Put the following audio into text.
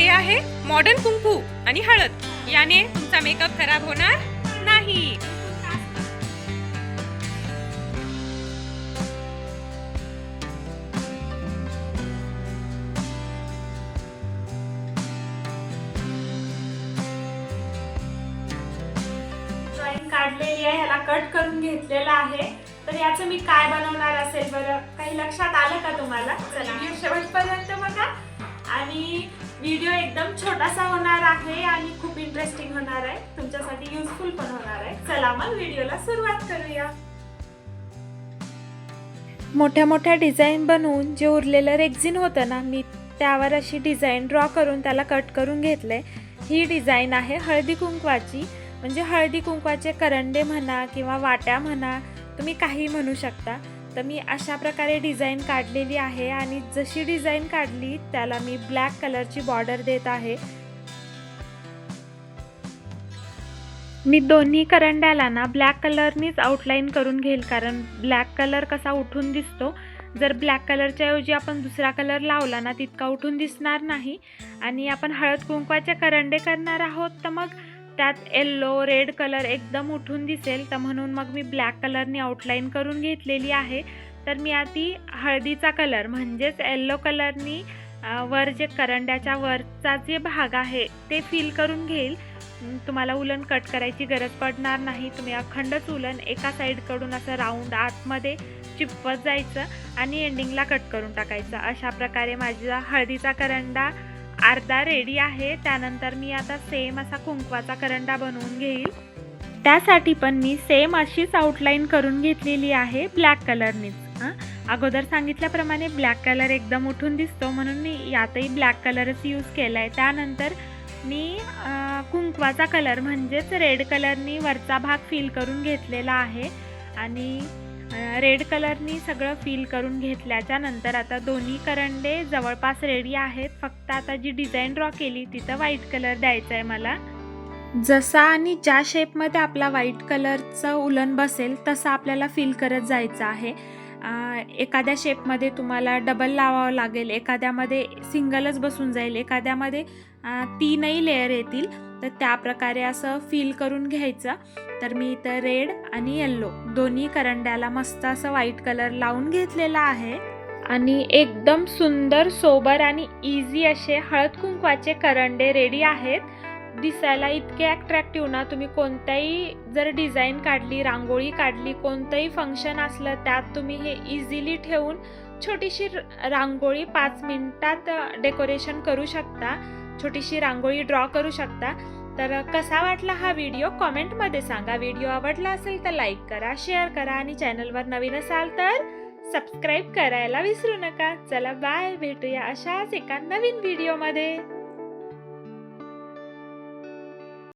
हे आहे मॉडर्न कुंकू आणि हळद. याने तुमचा मेकअप खराब होणार नाही. ड्रॉइंग काढलेली आहे, ह्याला कट करून घेतलेला आहे. तर याचं मी काय बनवणार असेल बरं, काही लक्षात आलं का तुम्हाला? चला व्हिडिओ शेवटपर्यंत बघा. आणि व्हिडिओ एकदम छोटासा होणार आहे आणि खूप इंटरेस्टिंग होणार आहे, तुमच्यासाठी युजफुल पण होणार आहे. चला मग व्हिडिओला सुरुवात करूया. मोठ्या मोठ्या डिझाईन बनवून जे उरलेलं रेक्झिन होतं ना, मी त्यावर अशी डिझाईन ड्रॉ करून त्याला कट करून घेतले. ही डिझाईन आहे हळदी कुंकवाची, म्हणजे हळदी कुंकवाचे करंडे म्हणा किंवा वाट्या म्हणा, तुम्ही काही म्हणू शकता. तर मी अशा प्रकारे डिझाईन काढलेली आहे आणि जशी डिझाईन काढली त्याला मी ब्लॅक कलरची बॉर्डर देत आहे. मी दोन्ही करंड्याला ना ब्लॅक कलरनीच आउटलाईन करून घेईल, कारण ब्लॅक कलर कसा उठून दिसतो. जर ब्लॅक कलरच्या ऐवजी आपण दुसरा कलर लावला ना, तितका उठून दिसणार नाही. आणि आपण हळद कुंकवाचे करंडे करणार आहोत, तर मग त्यात येल्लो रेड कलर एकदम उठून दिसेल. तर म्हणून मग मी ब्लॅक कलरनी आउटलाईन करून घेतलेली आहे. तर मी आधी हळदीचा कलर म्हणजेच येल्लो कलरनी वर जे करंड्याच्या वरचा जे भाग आहे ते फिल करून घेईल. तुम्हाला उलन कट करायची गरज पडणार नाही. तुम्ही अखंडच उलन एका साईडकडून असं राऊंड आतमध्ये चिपवत जायचं आणि एंडिंगला कट करून टाकायचं. अशा प्रकारे माझा हळदीचा करंडा अर्धा रेडी आहे. त्यानंतर मी आता सेम असा कुंकवाचा करंडा बनवून घेईल. त्यासाठी पण मी सेम अशीच आउटलाईन करून घेतलेली आहे ब्लॅक कलरनीच. अगोदर सांगितल्याप्रमाणे ब्लॅक कलर एकदम उठून दिसतो, म्हणून मी यातही ब्लॅक कलरच यूज केला आहे. त्यानंतर मी कुंकवाचा कलर म्हणजेच रेड कलरनी वरचा भाग फिल करून घेतलेला आहे. आणि रेड कलरनी सगळं फिल करून घेतल्याच्या नंतर आता दोन्ही करंडे जवळपास रेडी आहेत. फक्त आता जी डिझाईन ड्रॉ केली तिथं व्हाईट कलर द्यायचा आहे मला. जसा आणि ज्या शेपमध्ये आपला व्हाईट कलरचं उलन बसेल तसं आपल्याला फिल करत जायचं आहे. एखाद्या शेपमध्ये तुम्हाला डबल लावावं लागेल, एखाद्यामध्ये सिंगलच बसून जाईल, एखाद्यामध्ये 3ही लेयर येतील. तर त्या प्रकारे असं फिल करून घ्यायचं. तर मी इथं रेड आणि येल्लो दोन्ही करंड्याला मस्त असं व्हाईट कलर लावून घेतलेला आहे. आणि एकदम सुंदर सोबर आणि इझी असे हळद कुंकवाचे करंडे रेडी आहेत. दिसायला इतके ॲट्रॅक्टिव्ह ना, तुम्ही कोणत्याही जर डिझाईन काढली, रांगोळी काढली, कोणतंही फंक्शन असलं त्यात तुम्ही हे इझिली ठेवून छोटीशी रांगोळी 5 मिनिटात डेकोरेशन करू शकता, छोटीशी रांगोळी ड्रॉ करू शकता. तर कसा वाटला हा व्हिडिओ कॉमेंटमध्ये सांगा. व्हिडिओ आवडला असेल तर लाईक करा, शेअर करा आणि चॅनलवर नवीन असाल तर सबस्क्राईब करायला विसरू नका. चला बाय, भेटूया अशाच एका नवीन व्हिडिओमध्ये.